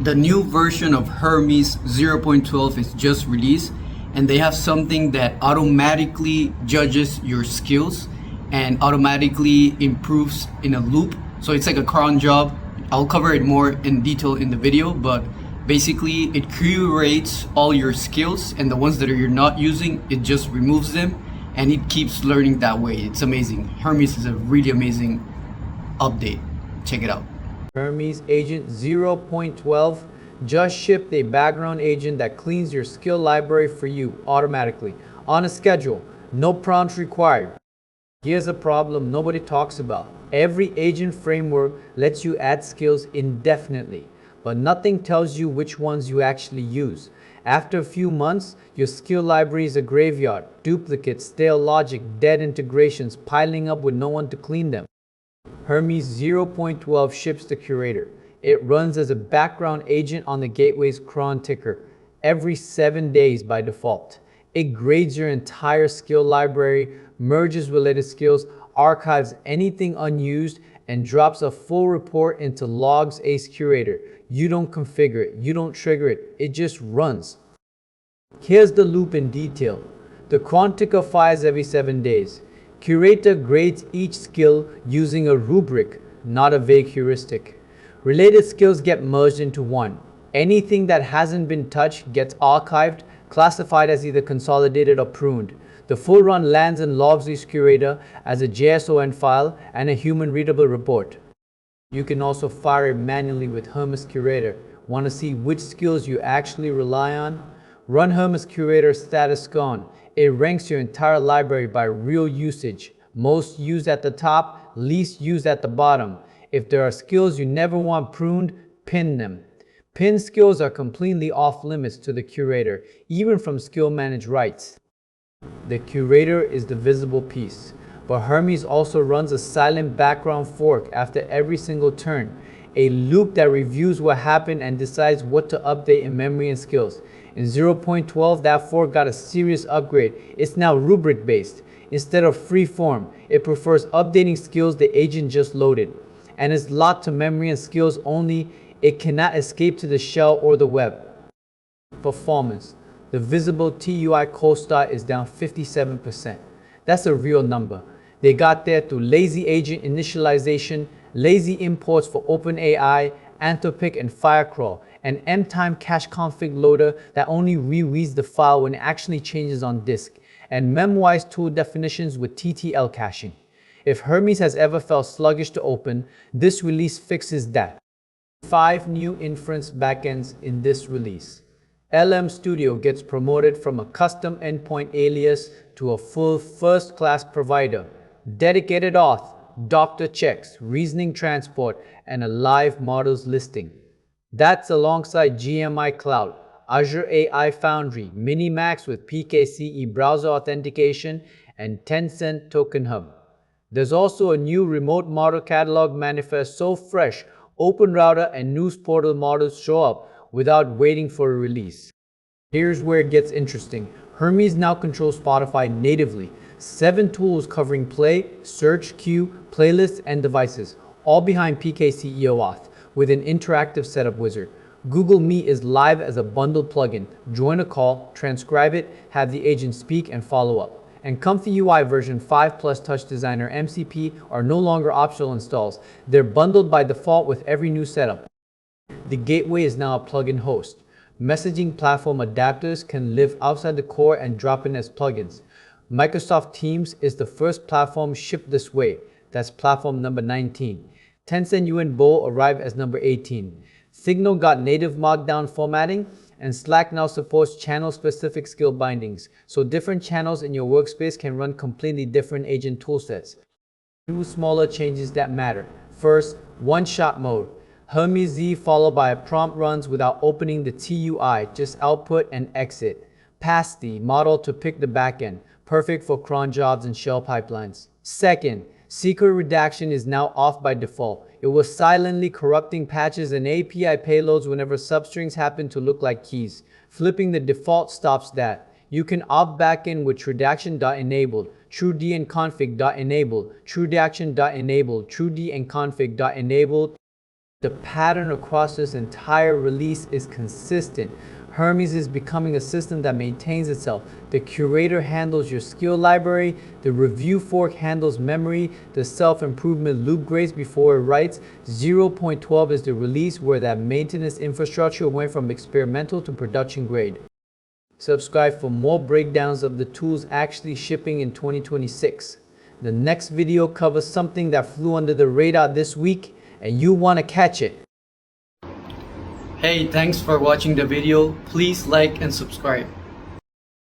The new version of Hermes 0.12 is just released, and they have something that automatically judges your skills and automatically improves in a loop. So it's like a cron job. I'll cover it more in detail in the video, but basically it curates all your skills, and the ones that you're not using, it just removes them, and it keeps learning that way. It's amazing. Hermes is a really amazing update. Check it out. Hermes Agent 0.12 just shipped a background agent that cleans your skill library for you automatically on a schedule. No prompts required. Here's a problem nobody talks about. Every agent framework lets you add skills indefinitely, but nothing tells you which ones you actually use. After a few months, your skill library is a graveyard, duplicates, stale logic, dead integrations piling up with no one to clean them. Hermes 0.12 ships the Curator. It runs as a background agent on the gateway's cron ticker every 7 days by default. It grades your entire skill library, merges related skills, archives anything unused, and drops a full report into logs Ace Curator. You don't configure it, you don't trigger it, it just runs. Here's the loop in detail. The cron ticker fires every 7 days. Curator grades each skill using a rubric, not a vague heuristic. Related skills get merged into one. Anything that hasn't been touched gets archived, classified as either consolidated or pruned. The full run lands in logs Ace Curator as a JSON file and a human readable report. You can also fire it manually with Hermes Curator. Want to see which skills you actually rely on? Run Hermes Curator status scan. It ranks your entire library by real usage. Most used at the top, least used at the bottom. If there are skills you never want pruned, pin them. Pinned skills are completely off limits to the Curator, even from skill managed rights. The Curator is the visible piece, but Hermes also runs a silent background fork after every single turn, a loop that reviews what happened and decides what to update in memory and skills. In 0.12, that fork got a serious upgrade. It's now rubric-based. Instead of free-form, it prefers updating skills the agent just loaded, and is locked to memory and skills only. It cannot escape to the shell or the web. Performance. The visible TUI co-star is down 57%. That's a real number. They got there through lazy agent initialization, lazy imports for OpenAI, Anthropic, and Firecrawl, an mtime-cached config loader that only rereads the file when it actually changes on disk, and memoized tool definitions with TTL caching. If Hermes has ever felt sluggish to open, this release fixes that. 5 new inference backends in this release. LM Studio gets promoted from a custom endpoint alias to a full first-class provider. Dedicated auth, doctor checks, reasoning transport, and a live models listing. That's alongside GMI Cloud, Azure AI Foundry, MiniMax with PKCE browser authentication, and Tencent Tokenhub. There's also a new remote model catalog manifest so fresh, OpenRouter and Nous portal models show up without waiting for a release. Here's where it gets interesting. Hermes now controls Spotify natively. 7 tools covering play, search, queue, playlists, and devices, all behind PKCE OAuth with an interactive setup wizard. Google Meet is live as a bundled plugin. Join a call, transcribe it, have the agent speak, and follow up. And ComfyUI version 5 plus TouchDesigner-MCP are no longer optional installs. They're bundled by default with every new setup. The gateway is now a plugin host. Messaging platform adapters can live outside the core and drop in as plugins. Microsoft Teams is the first platform shipped this way. That's platform number 19. Tencent Yuanbao arrived as number 18. Signal got native markdown formatting, and Slack now supports channel-specific skill bindings, so different channels in your workspace can run completely different agent toolsets. 2 smaller changes that matter. First, one-shot mode. Hermes Z followed by a prompt runs without opening the TUI, just output and exit. Pass the model to pick the backend, perfect for cron jobs and shell pipelines. Second, secret redaction is now off by default. It was silently corrupting patches and API payloads whenever substrings happen to look like keys. Flipping the default stops that. You can opt back in with redaction.enabled, trud and config.enabled, redaction.enabled, trud and config.enabled. The pattern across this entire release is consistent. Hermes is becoming a system that maintains itself. The Curator handles your skill library. The review fork handles memory. The self-improvement loop grades before it writes. 0.12 is the release where that maintenance infrastructure went from experimental to production grade. Subscribe for more breakdowns of the tools actually shipping in 2026. The next video covers something that flew under the radar this week, and you want to catch it. Hey, thanks for watching the video. Please like and subscribe.